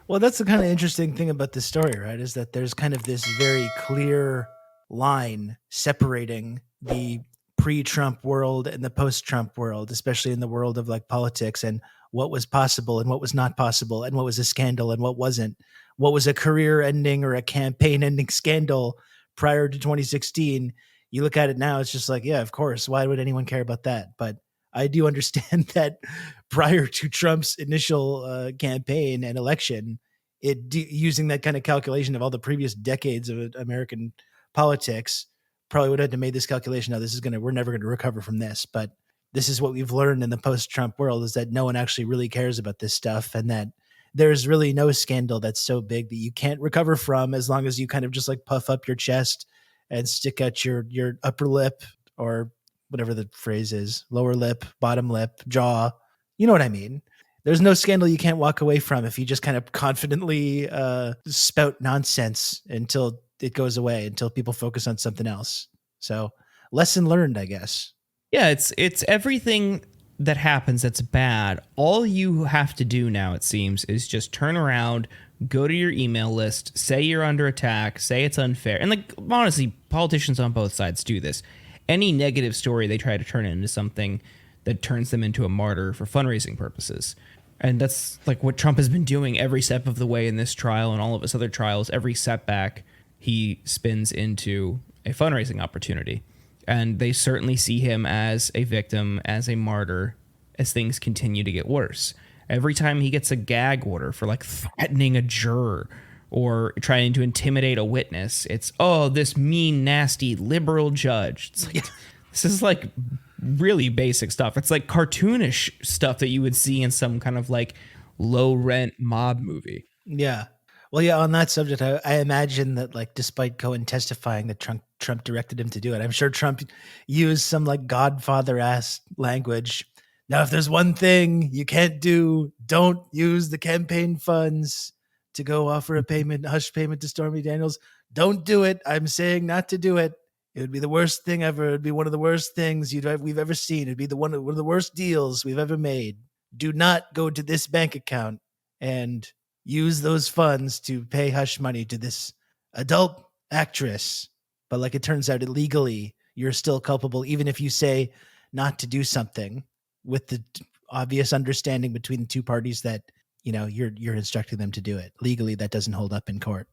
Well, that's the kind of interesting thing about this story, right? Is that there's kind of this very clear line separating the pre-Trump world and the post-Trump world, especially in the world of like politics and what was possible and what was not possible and what was a scandal and what wasn't. What was a career-ending or a campaign-ending scandal prior to 2016? You look at it now, it's just like, yeah, of course. Why would anyone care about that? But I do understand that prior to Trump's initial campaign and election, using that kind of calculation of all the previous decades of American politics, probably would have had to made this calculation. Now, we're never going to recover from this, but this is what we've learned in the post-Trump world is that no one actually really cares about this stuff, and that there's really no scandal that's so big that you can't recover from as long as you kind of just like puff up your chest and stick out your upper lip, or whatever the phrase is, lower lip, bottom lip, jaw. You know what I mean? There's no scandal you can't walk away from if you just kind of confidently spout nonsense until it goes away, until people focus on something else. So, lesson learned, I guess. Yeah, it's everything that happens that's bad. All you have to do now, it seems, is just turn around, go to your email list, say you're under attack, say it's unfair. And like honestly, politicians on both sides do this. Any negative story they try to turn it into something that turns them into a martyr for fundraising purposes. And that's like what Trump has been doing every step of the way in this trial and all of his other trials. Every setback he spins into a fundraising opportunity. And they certainly see him as a victim, as a martyr, as things continue to get worse. Every time he gets a gag order for like threatening a juror or trying to intimidate a witness, it's, oh, this mean, nasty liberal judge. It's like, this is like really basic stuff. It's like cartoonish stuff that you would see in some kind of like low rent mob movie. Yeah. Well, yeah, on that subject, I imagine that, like, despite Cohen testifying that Trump directed him to do it, I'm sure Trump used some like Godfather ass language. Now, if there's one thing you can't do, don't use the campaign funds to go offer a hush payment to Stormy Daniels. Don't do it. I'm saying not to do it. It would be the worst thing ever. It'd be one of the worst things we've ever seen. It'd be one of the worst deals we've ever made. Do not go to this bank account and use those funds to pay hush money to this adult actress. But like it turns out, illegally, you're still culpable, even if you say not to do something with the obvious understanding between the two parties that you're instructing them to do it. Legally, that doesn't hold up in court.